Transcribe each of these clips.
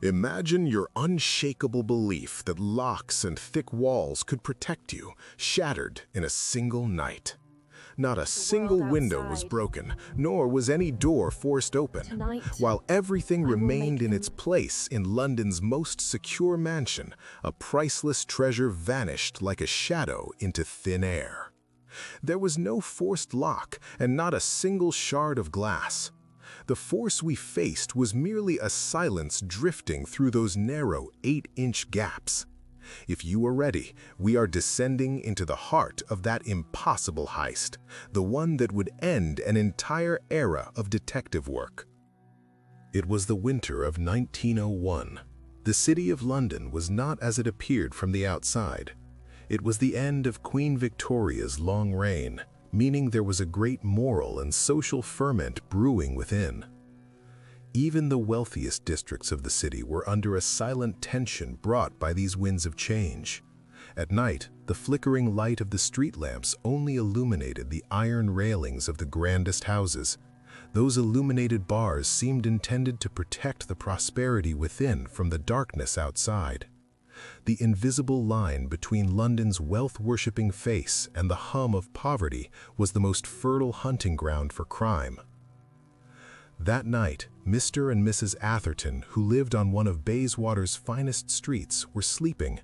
Imagine your unshakable belief that locks and thick walls could protect you, shattered in a single night. Not a single window was broken, nor was any door forced open, while everything remained in its place in London's most secure mansion. A priceless treasure vanished like a shadow into thin air. There was no forced lock and not a single shard of glass. The force we faced was merely a silence drifting through those narrow 8-inch gaps. If you are ready, we are descending into the heart of that impossible heist, the one that would end an entire era of detective work. It was the winter of 1901. The city of London was not as it appeared from the outside. It was the end of Queen Victoria's long reign, meaning there was a great moral and social ferment brewing within. Even the wealthiest districts of the city were under a silent tension brought by these winds of change. At night, the flickering light of the street lamps only illuminated the iron railings of the grandest houses. Those illuminated bars seemed intended to protect the prosperity within from the darkness outside. The invisible line between London's wealth-worshipping face and the hum of poverty was the most fertile hunting ground for crime. That night, Mr. and Mrs. Atherton, who lived on one of Bayswater's finest streets, were sleeping.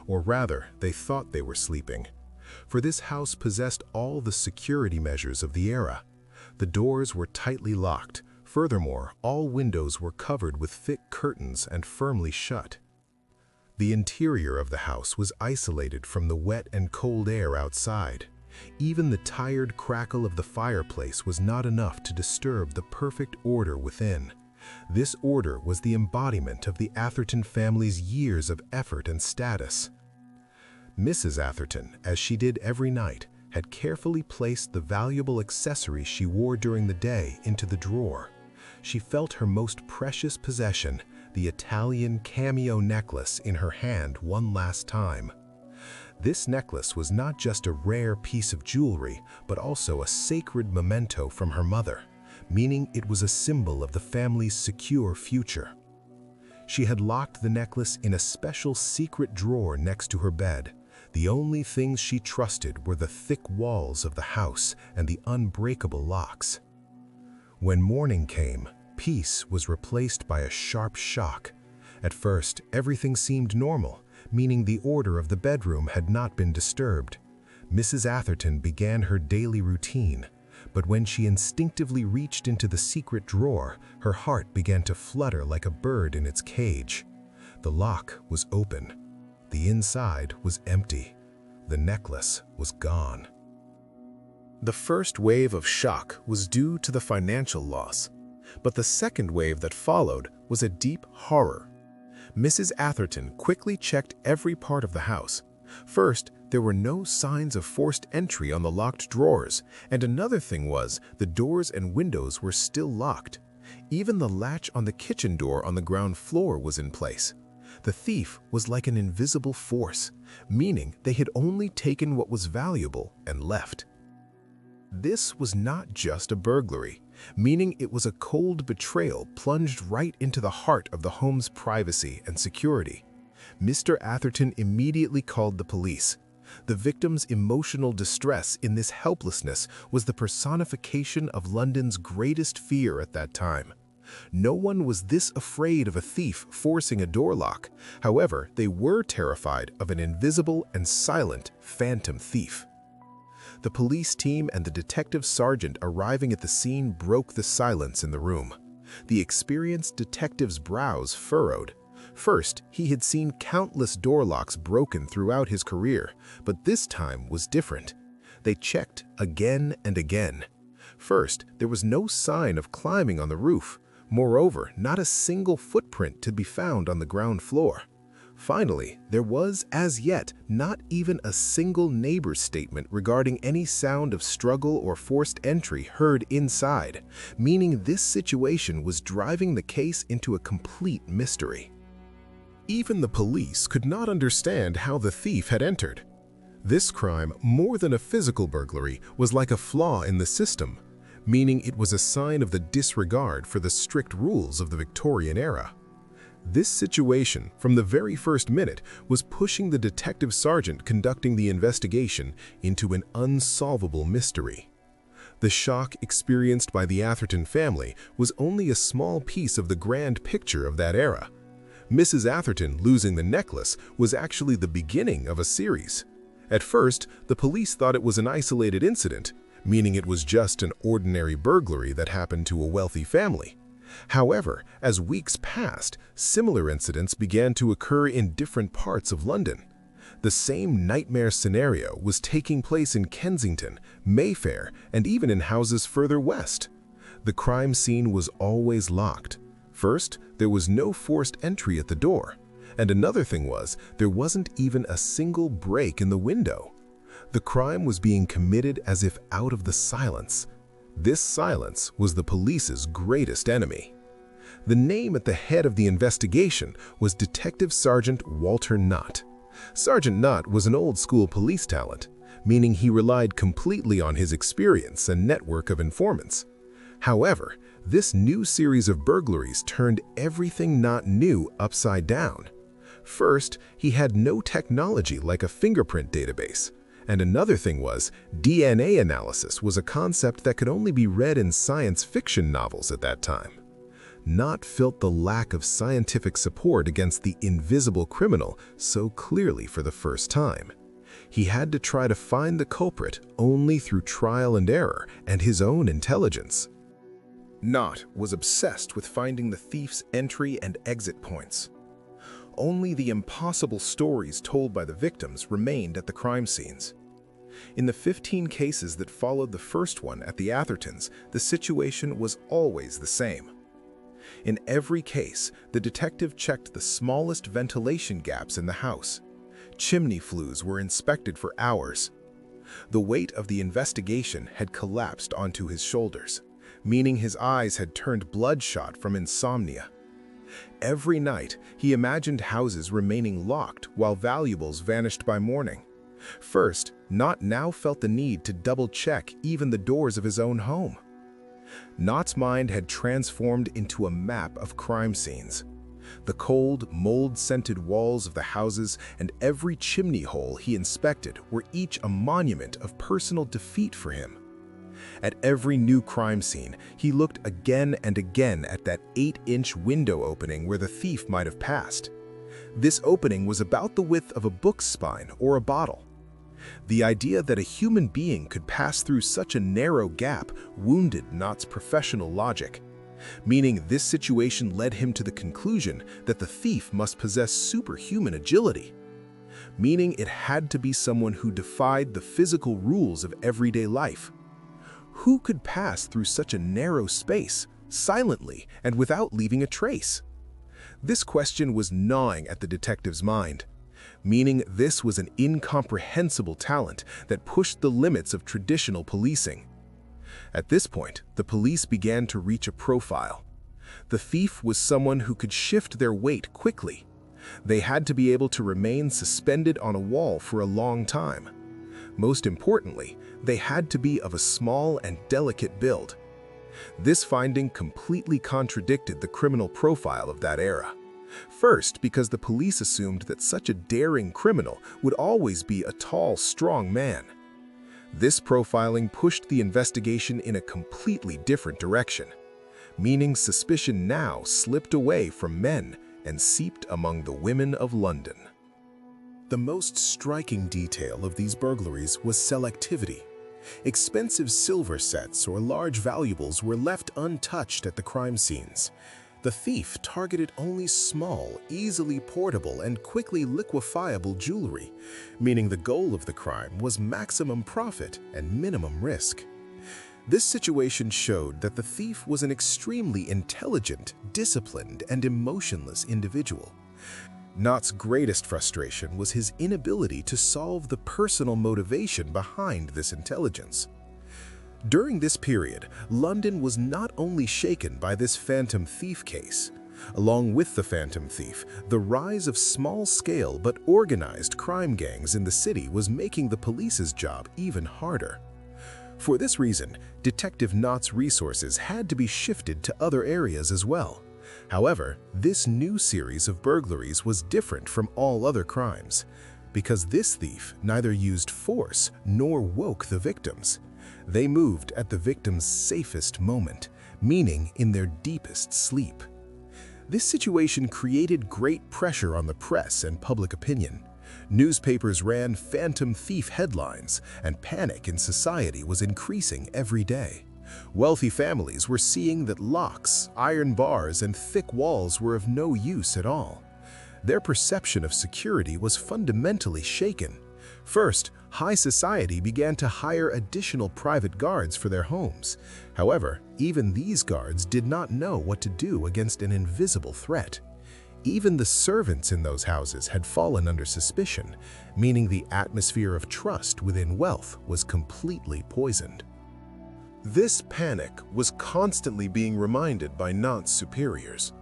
Or rather, they thought they were sleeping. For this house possessed all the security measures of the era. The doors were tightly locked. Furthermore, all windows were covered with thick curtains and firmly shut. The interior of the house was isolated from the wet and cold air outside. Even the tired crackle of the fireplace was not enough to disturb the perfect order within. This order was the embodiment of the Atherton family's years of effort and status. Mrs. Atherton, as she did every night, had carefully placed the valuable accessories she wore during the day into the drawer. She felt her most precious possession, the Italian cameo necklace, in her hand one last time. This necklace was not just a rare piece of jewelry, but also a sacred memento from her mother, meaning it was a symbol of the family's secure future. She had locked the necklace in a special secret drawer next to her bed. The only things she trusted were the thick walls of the house and the unbreakable locks. When morning came, peace was replaced by a sharp shock. At first, everything seemed normal, meaning the order of the bedroom had not been disturbed. Mrs. Atherton began her daily routine, but when she instinctively reached into the secret drawer, her heart began to flutter like a bird in its cage. The lock was open. The inside was empty. The necklace was gone. The first wave of shock was due to the financial loss, but the second wave that followed was a deep horror. Mrs. Atherton quickly checked every part of the house. First, there were no signs of forced entry on the locked drawers, and another thing was the doors and windows were still locked. Even the latch on the kitchen door on the ground floor was in place. The thief was like an invisible force, meaning they had only taken what was valuable and left. This was not just a burglary, meaning it was a cold betrayal plunged right into the heart of the home's privacy and security. Mr. Atherton immediately called the police. The victim's emotional distress in this helplessness was the personification of London's greatest fear at that time. No one was this afraid of a thief forcing a door lock. However, they were terrified of an invisible and silent phantom thief. The police team and the detective sergeant arriving at the scene broke the silence in the room. The experienced detective's brows furrowed. First, he had seen countless door locks broken throughout his career, but this time was different. They checked again and again. First, there was no sign of climbing on the roof. Moreover, not a single footprint to be found on the ground floor. Finally, there was, as yet, not even a single neighbor's statement regarding any sound of struggle or forced entry heard inside, meaning this situation was driving the case into a complete mystery. Even the police could not understand how the thief had entered. This crime, more than a physical burglary, was like a flaw in the system, meaning it was a sign of the disregard for the strict rules of the Victorian era. This situation, from the very first minute, was pushing the detective sergeant conducting the investigation into an unsolvable mystery. The shock experienced by the Atherton family was only a small piece of the grand picture of that era. Mrs. Atherton losing the necklace was actually the beginning of a series. At first, the police thought it was an isolated incident, meaning it was just an ordinary burglary that happened to a wealthy family. However, as weeks passed, similar incidents began to occur in different parts of London. The same nightmare scenario was taking place in Kensington, Mayfair, and even in houses further west. The crime scene was always locked. First, there was no forced entry at the door. And another thing was, there wasn't even a single break in the window. The crime was being committed as if out of the silence. This silence was the police's greatest enemy. The name at the head of the investigation was Detective Sergeant Walter Knott. Sergeant Knott was an old-school police talent, meaning he relied completely on his experience and network of informants. However, this new series of burglaries turned everything Knott knew upside down. First, he had no technology like a fingerprint database. And another thing was, DNA analysis was a concept that could only be read in science fiction novels at that time. Knott felt the lack of scientific support against the invisible criminal so clearly for the first time. He had to try to find the culprit only through trial and error and his own intelligence. Knott was obsessed with finding the thief's entry and exit points. Only the impossible stories told by the victims remained at the crime scenes. In the 15 cases that followed the first one at the Athertons, the situation was always the same. In every case, the detective checked the smallest ventilation gaps in the house. Chimney flues were inspected for hours. The weight of the investigation had collapsed onto his shoulders, meaning his eyes had turned bloodshot from insomnia. Every night, he imagined houses remaining locked while valuables vanished by morning. First, Knott now felt the need to double-check even the doors of his own home. Knott's mind had transformed into a map of crime scenes. The cold, mold-scented walls of the houses and every chimney hole he inspected were each a monument of personal defeat for him. At every new crime scene, he looked again and again at that 8-inch window opening where the thief might have passed. This opening was about the width of a book's spine or a bottle. The idea that a human being could pass through such a narrow gap wounded Knott's professional logic, meaning this situation led him to the conclusion that the thief must possess superhuman agility, meaning it had to be someone who defied the physical rules of everyday life. Who could pass through such a narrow space, silently and without leaving a trace? This question was gnawing at the detective's mind, meaning this was an incomprehensible talent that pushed the limits of traditional policing. At this point, the police began to reach a profile. The thief was someone who could shift their weight quickly. They had to be able to remain suspended on a wall for a long time. Most importantly, they had to be of a small and delicate build. This finding completely contradicted the criminal profile of that era. First, because the police assumed that such a daring criminal would always be a tall, strong man. This profiling pushed the investigation in a completely different direction, meaning suspicion now slipped away from men and seeped among the women of London. The most striking detail of these burglaries was selectivity. Expensive silver sets or large valuables were left untouched at the crime scenes. The thief targeted only small, easily portable, and quickly liquefiable jewelry, meaning the goal of the crime was maximum profit and minimum risk. This situation showed that the thief was an extremely intelligent, disciplined, and emotionless individual. Knott's greatest frustration was his inability to solve the personal motivation behind this intelligence. During this period, London was not only shaken by this phantom thief case. Along with the phantom thief, the rise of small-scale but organized crime gangs in the city was making the police's job even harder. For this reason, Detective Knott's resources had to be shifted to other areas as well. However, this new series of burglaries was different from all other crimes, because this thief neither used force nor woke the victims. They moved at the victim's safest moment, meaning in their deepest sleep. This situation created great pressure on the press and public opinion. Newspapers ran phantom thief headlines, and panic in society was increasing every day. Wealthy families were seeing that locks, iron bars, and thick walls were of no use at all. Their perception of security was fundamentally shaken. First, high society began to hire additional private guards for their homes. However, even these guards did not know what to do against an invisible threat. Even the servants in those houses had fallen under suspicion, meaning the atmosphere of trust within wealth was completely poisoned. This panic was constantly being reminded by Knott's superiors.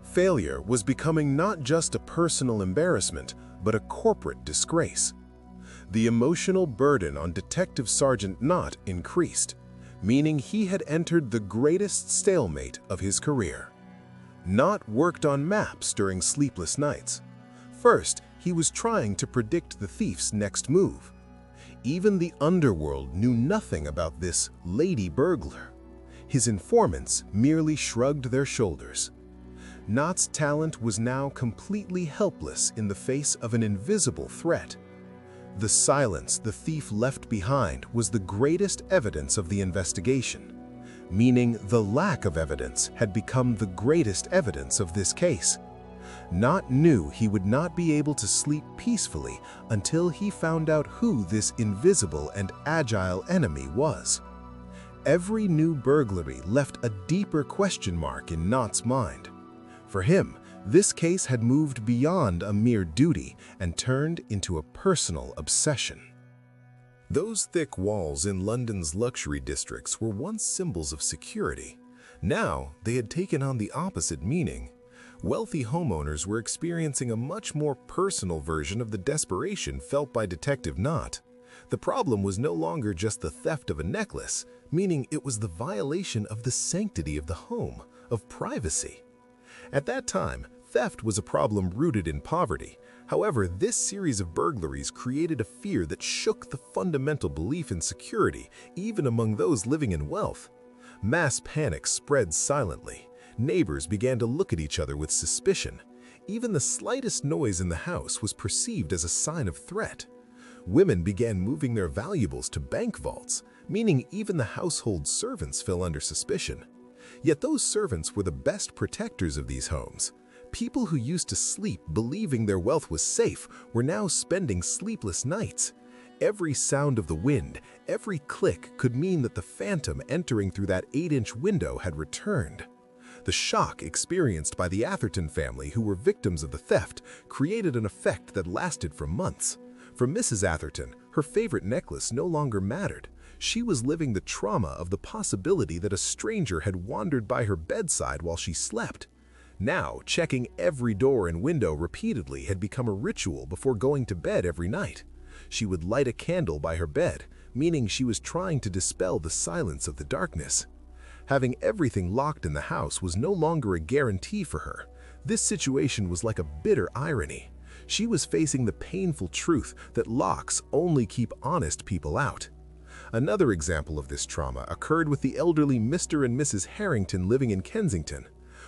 Failure was becoming not just a personal embarrassment, but a corporate disgrace. The emotional burden on Detective Sergeant Knott increased, meaning he had entered the greatest stalemate of his career. Knott worked on maps during sleepless nights. First, he was trying to predict the thief's next move. Even the underworld knew nothing about this lady burglar. His informants merely shrugged their shoulders. Knott's talent was now completely helpless in the face of an invisible threat. The silence the thief left behind was the greatest evidence of the investigation, meaning the lack of evidence had become the greatest evidence of this case. Knott knew he would not be able to sleep peacefully until he found out who this invisible and agile enemy was. Every new burglary left a deeper question mark in Knott's mind. For him, this case had moved beyond a mere duty and turned into a personal obsession. Those thick walls in London's luxury districts were once symbols of security. Now, they had taken on the opposite meaning. Wealthy homeowners were experiencing a much more personal version of the desperation felt by Detective Knott. The problem was no longer just the theft of a necklace, meaning it was the violation of the sanctity of the home, of privacy. At that time, theft was a problem rooted in poverty. However, this series of burglaries created a fear that shook the fundamental belief in security, even among those living in wealth. Mass panic spread silently. Neighbors began to look at each other with suspicion. Even the slightest noise in the house was perceived as a sign of threat. Women began moving their valuables to bank vaults, meaning even the household servants fell under suspicion. Yet those servants were the best protectors of these homes. People who used to sleep believing their wealth was safe were now spending sleepless nights. Every sound of the wind, every click could mean that the phantom entering through that 8-inch window had returned. The shock experienced by the Atherton family who were victims of the theft created an effect that lasted for months. For Mrs. Atherton, her favorite necklace no longer mattered. She was living the trauma of the possibility that a stranger had wandered by her bedside while she slept. Now, checking every door and window repeatedly had become a ritual before going to bed every night. She would light a candle by her bed, meaning she was trying to dispel the silence of the darkness. Having everything locked in the house was no longer a guarantee for her. This situation was like a bitter irony. She was facing the painful truth that locks only keep honest people out. Another example of this trauma occurred with the elderly Mr. and Mrs. Harrington living in Kensington.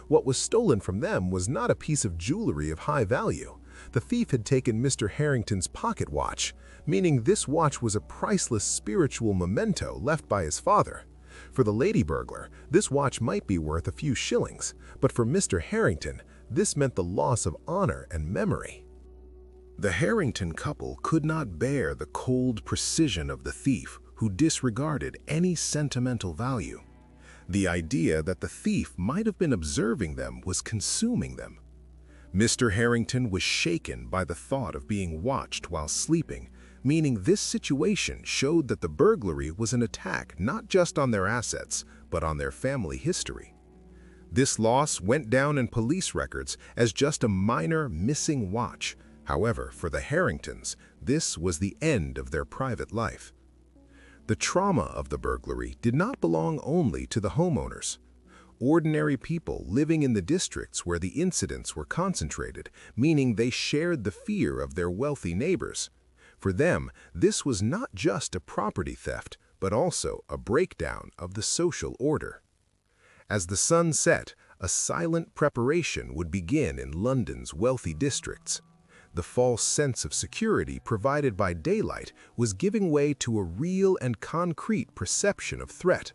What was stolen from them was not a piece of jewelry of high value. The thief had taken Mr. Harrington's pocket watch, meaning this watch was a priceless spiritual memento left by his father. For the lady burglar, this watch might be worth a few shillings, but for Mr. Harrington, this meant the loss of honor and memory. The Harrington couple could not bear the cold precision of the thief, who disregarded any sentimental value. The idea that the thief might have been observing them was consuming them. Mr. Harrington was shaken by the thought of being watched while sleeping, meaning this situation showed that the burglary was an attack not just on their assets, but on their family history. This loss went down in police records as just a minor missing watch. However, for the Harringtons, this was the end of their private life. The trauma of the burglary did not belong only to the homeowners. ordinary people living in the districts where the incidents were concentrated, meaning they shared the fear of their wealthy neighbors. For them, this was not just a property theft, but also a breakdown of the social order. As the sun set, a silent preparation would begin in London's wealthy districts. The false sense of security provided by daylight was giving way to a real and concrete perception of threat.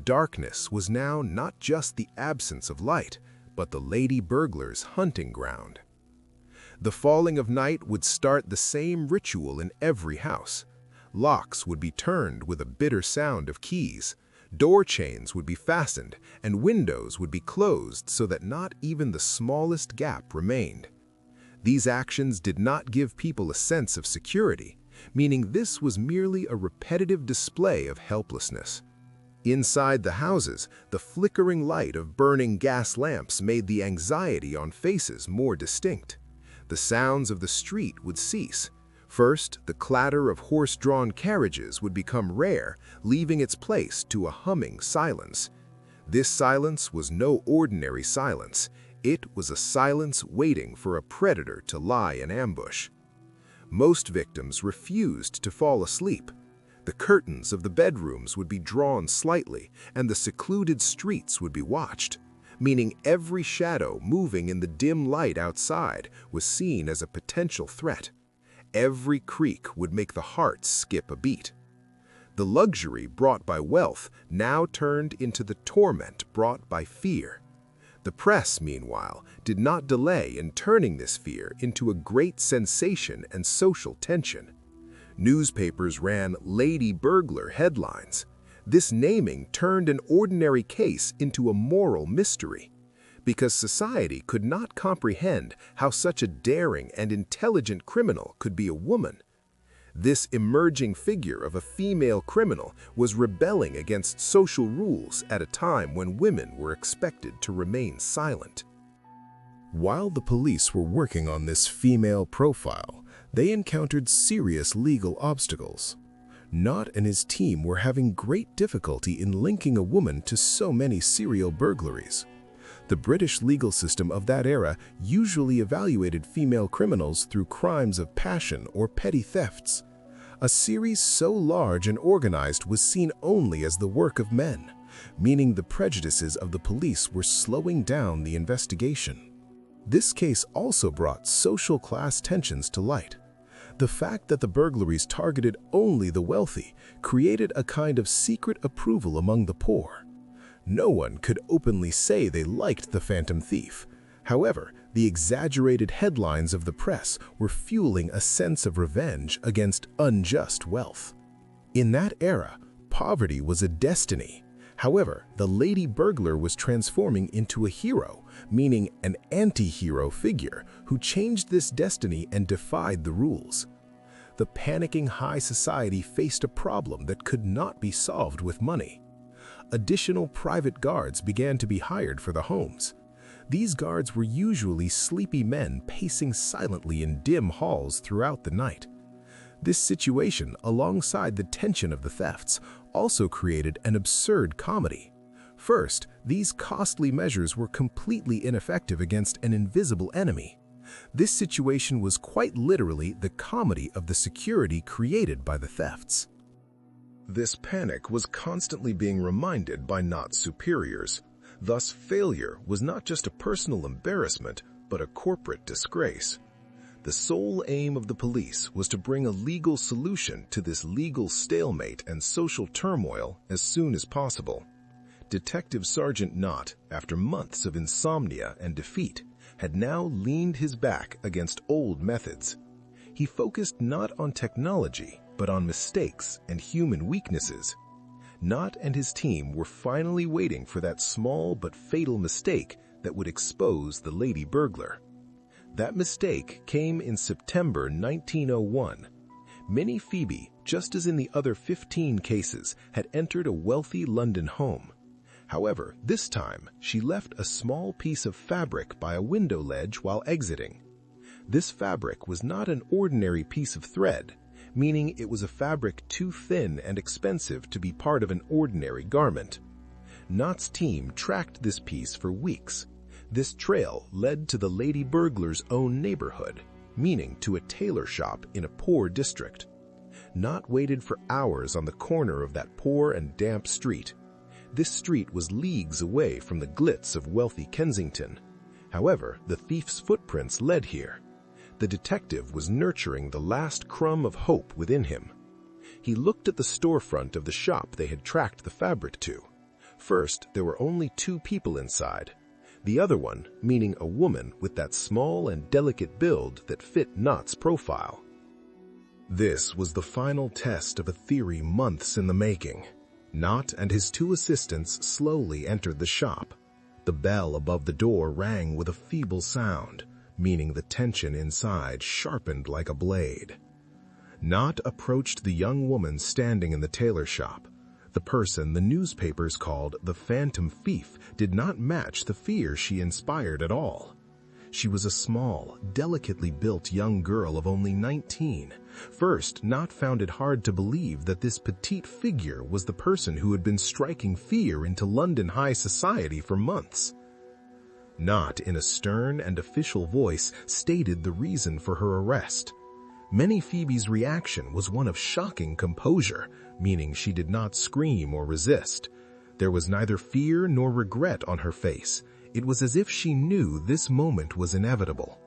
Darkness was now not just the absence of light, but the lady burglar's hunting ground. The falling of night would start the same ritual in every house. Locks would be turned with a bitter sound of keys. Door chains would be fastened, and windows would be closed so that not even the smallest gap remained. These actions did not give people a sense of security, meaning this was merely a repetitive display of helplessness. Inside the houses, the flickering light of burning gas lamps made the anxiety on faces more distinct. The sounds of the street would cease. First, the clatter of horse-drawn carriages would become rare, leaving its place to a humming silence. This silence was no ordinary silence. It was a silence waiting for a predator to lie in ambush. Most victims refused to fall asleep. The curtains of the bedrooms would be drawn slightly, and the secluded streets would be watched, meaning every shadow moving in the dim light outside was seen as a potential threat. Every creak would make the heart skip a beat. The luxury brought by wealth now turned into the torment brought by fear. The press, meanwhile, did not delay in turning this fear into a great sensation and social tension. Newspapers ran "Lady Burglar" headlines. This naming turned an ordinary case into a moral mystery, because society could not comprehend how such a daring and intelligent criminal could be a woman. This emerging figure of a female criminal was rebelling against social rules at a time when women were expected to remain silent. While the police were working on this female profile, they encountered serious legal obstacles. Knott and his team were having great difficulty in linking a woman to so many serial burglaries. The British legal system of that era usually evaluated female criminals through crimes of passion or petty thefts. A series so large and organized was seen only as the work of men, meaning the prejudices of the police were slowing down the investigation. This case also brought social class tensions to light. The fact that the burglaries targeted only the wealthy created a kind of secret approval among the poor. No one could openly say they liked the phantom thief. However, the exaggerated headlines of the press were fueling a sense of revenge against unjust wealth. In that era, poverty was a destiny. However, the lady burglar was transforming into a hero, meaning an anti-hero figure who changed this destiny and defied the rules. The panicking high society faced a problem that could not be solved with money. Additional private guards began to be hired for the homes. These guards were usually sleepy men pacing silently in dim halls throughout the night. This situation, alongside the tension of the thefts, also created an absurd comedy. First, these costly measures were completely ineffective against an invisible enemy. This situation was quite literally the comedy of the security created by the thefts. This panic was constantly being reminded by Knott's superiors. Thus, failure was not just a personal embarrassment, but a corporate disgrace. The sole aim of the police was to bring a legal solution to this legal stalemate and social turmoil as soon as possible. Detective Sergeant Knott, after months of insomnia and defeat, had now leaned his back against old methods. He focused not on technology, but on mistakes and human weaknesses. Knott and his team were finally waiting for that small but fatal mistake that would expose the lady burglar. That mistake came in September 1901. Minnie Phoebe, just as in the other 15 cases, had entered a wealthy London home. However, this time, she left a small piece of fabric by a window ledge while exiting. This fabric was not an ordinary piece of thread, meaning it was a fabric too thin and expensive to be part of an ordinary garment. Knott's team tracked this piece for weeks. This trail led to the lady burglar's own neighborhood, meaning to a tailor shop in a poor district. Knott waited for hours on the corner of that poor and damp street. This street was leagues away from the glitz of wealthy Kensington. However, the thief's footprints led here. The detective was nurturing the last crumb of hope within him. He looked at the storefront of the shop they had tracked the fabric to. First, there were only 2 people inside. The other one, meaning a woman with that small and delicate build that fit Knott's profile. This was the final test of a theory months in the making. Knott and his 2 assistants slowly entered the shop. The bell above the door rang with a feeble sound, meaning the tension inside sharpened like a blade. Knott approached the young woman standing in the tailor shop. The person the newspapers called the Phantom Thief did not match the fear she inspired at all. She was a small, delicately built young girl of only 19. First, Knott found it hard to believe that this petite figure was the person who had been striking fear into London high society for months. Knott, in a stern and official voice, stated the reason for her arrest. Many Phoebe's reaction was one of shocking composure, meaning she did not scream or resist. There was neither fear nor regret on her face. It was as if she knew this moment was inevitable.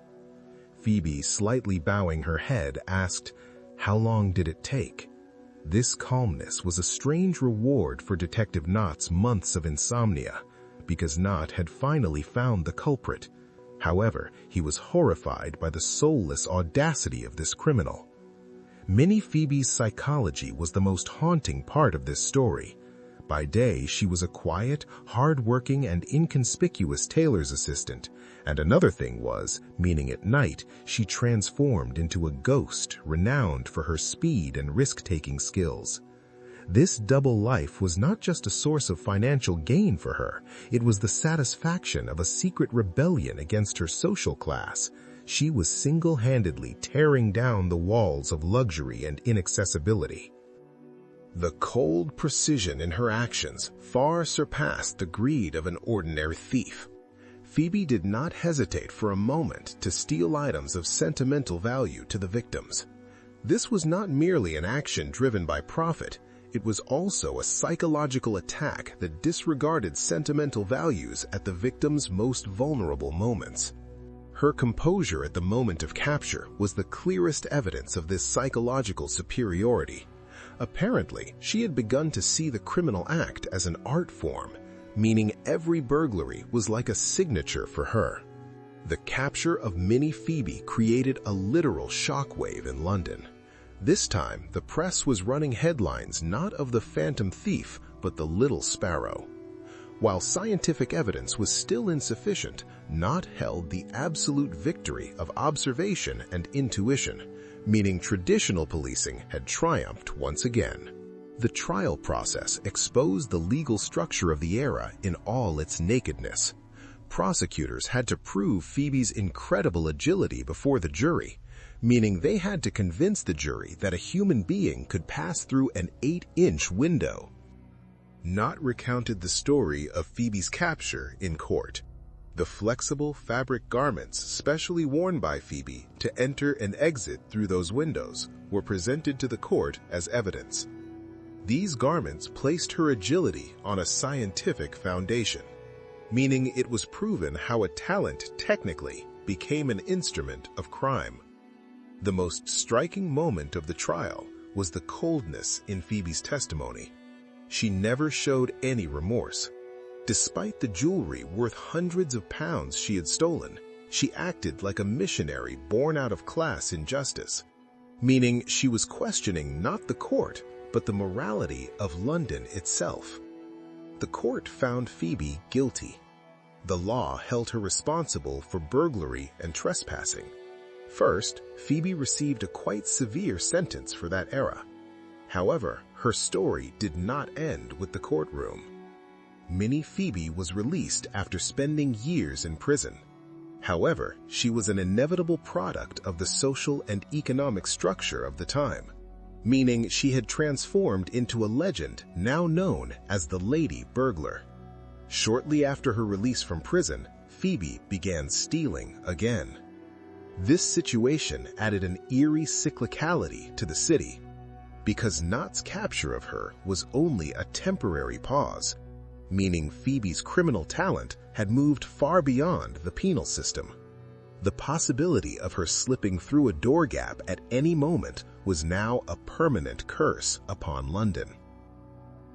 Phoebe, slightly bowing her head, asked, "How long did it take?" This calmness was a strange reward for Detective Knott's months of insomnia, because Knott had finally found the culprit. However, he was horrified by the soulless audacity of this criminal. Minnie Phoebe's psychology was the most haunting part of this story. By day, she was a quiet, hard-working, and inconspicuous tailor's assistant, and another thing was, meaning at night, she transformed into a ghost renowned for her speed and risk-taking skills. This double life was not just a source of financial gain for her, it was the satisfaction of a secret rebellion against her social class. She was single-handedly tearing down the walls of luxury and inaccessibility. The cold precision in her actions far surpassed the greed of an ordinary thief. Phoebe did not hesitate for a moment to steal items of sentimental value to the victims. This was not merely an action driven by profit, it was also a psychological attack that disregarded sentimental values at the victim's most vulnerable moments. Her composure at the moment of capture was the clearest evidence of this psychological superiority. Apparently, she had begun to see the criminal act as an art form, meaning every burglary was like a signature for her. The capture of Minnie Phoebe created a literal shockwave in London. This time, the press was running headlines not of the Phantom Thief, but the Little Sparrow. While scientific evidence was still insufficient, Knott held the absolute victory of observation and intuition, meaning traditional policing had triumphed once again. The trial process exposed the legal structure of the era in all its nakedness. Prosecutors had to prove Phoebe's incredible agility before the jury, meaning they had to convince the jury that a human being could pass through an 8-inch window. Knott recounted the story of Phoebe's capture in court. The flexible fabric garments specially worn by Phoebe to enter and exit through those windows were presented to the court as evidence. These garments placed her agility on a scientific foundation, meaning it was proven how a talent technically became an instrument of crime. The most striking moment of the trial was the coldness in Phoebe's testimony. She never showed any remorse. Despite the jewelry worth hundreds of pounds she had stolen, she acted like a missionary born out of class injustice, meaning she was questioning not the court, but the morality of London itself. The court found Phoebe guilty. The law held her responsible for burglary and trespassing. First, Phoebe received a quite severe sentence for that era. However, her story did not end with the courtroom. Minnie Phoebe was released after spending years in prison. However, she was an inevitable product of the social and economic structure of the time, meaning she had transformed into a legend now known as the Lady Burglar. Shortly after her release from prison, Phoebe began stealing again. This situation added an eerie cyclicality to the city, because Knott's capture of her was only a temporary pause, meaning Phoebe's criminal talent had moved far beyond the penal system. The possibility of her slipping through a door gap at any moment was now a permanent curse upon London.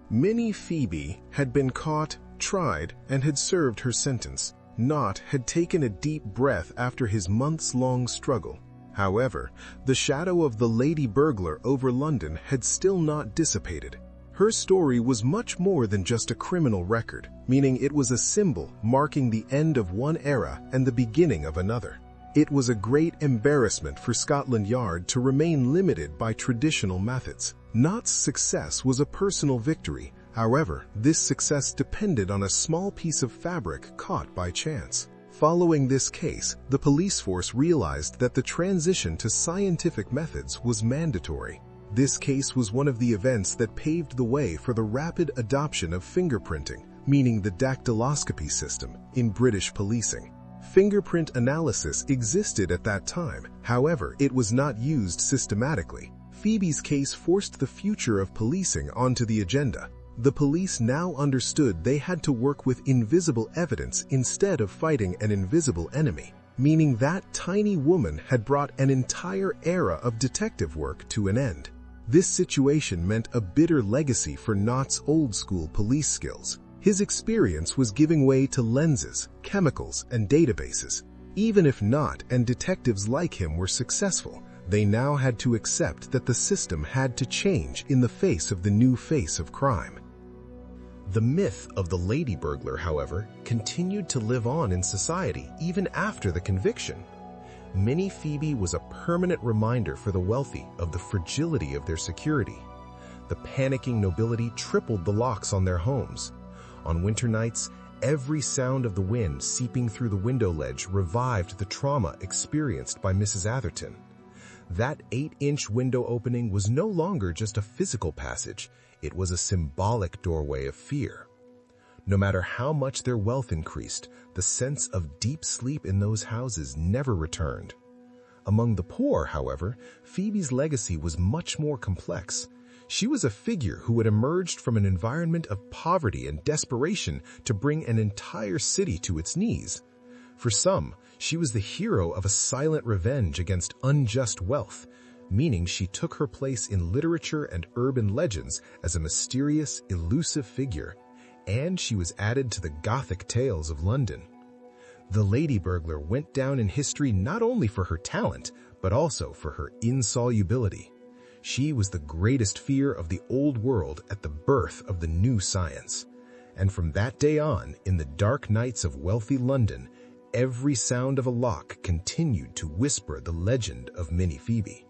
Minnie Phoebe had been caught, tried, and had served her sentence. Knott had taken a deep breath after his months-long struggle. However, the shadow of the Lady Burglar over London had still not dissipated. Her story was much more than just a criminal record, meaning it was a symbol marking the end of one era and the beginning of another. It was a great embarrassment for Scotland Yard to remain limited by traditional methods. Knott's success was a personal victory. However, this success depended on a small piece of fabric caught by chance. Following this case, the police force realized that the transition to scientific methods was mandatory. This case was one of the events that paved the way for the rapid adoption of fingerprinting, meaning the dactyloscopy system, in British policing. Fingerprint analysis existed at that time, however, it was not used systematically. Phoebe's case forced the future of policing onto the agenda. The police now understood they had to work with invisible evidence instead of fighting an invisible enemy, meaning that tiny woman had brought an entire era of detective work to an end. This situation meant a bitter legacy for Knott's old-school police skills. His experience was giving way to lenses, chemicals, and databases. Even if Knott and detectives like him were successful, they now had to accept that the system had to change in the face of the new face of crime. The myth of the Lady Burglar, however, continued to live on in society even after the conviction. Minnie Phoebe was a permanent reminder for the wealthy of the fragility of their security. The panicking nobility tripled the locks on their homes. On winter nights, every sound of the wind seeping through the window ledge revived the trauma experienced by Mrs. Atherton. That 8-inch window opening was no longer just a physical passage, it was a symbolic doorway of fear. No matter how much their wealth increased, the sense of deep sleep in those houses never returned. Among the poor, however, Phoebe's legacy was much more complex. She was a figure who had emerged from an environment of poverty and desperation to bring an entire city to its knees. For some, she was the hero of a silent revenge against unjust wealth, meaning she took her place in literature and urban legends as a mysterious, elusive figure, and she was added to the Gothic tales of London. The Lady Burglar went down in history not only for her talent, but also for her insolubility. She was the greatest fear of the old world at the birth of the new science. And from that day on, in the dark nights of wealthy London, every sound of a lock continued to whisper the legend of Minnie Phoebe.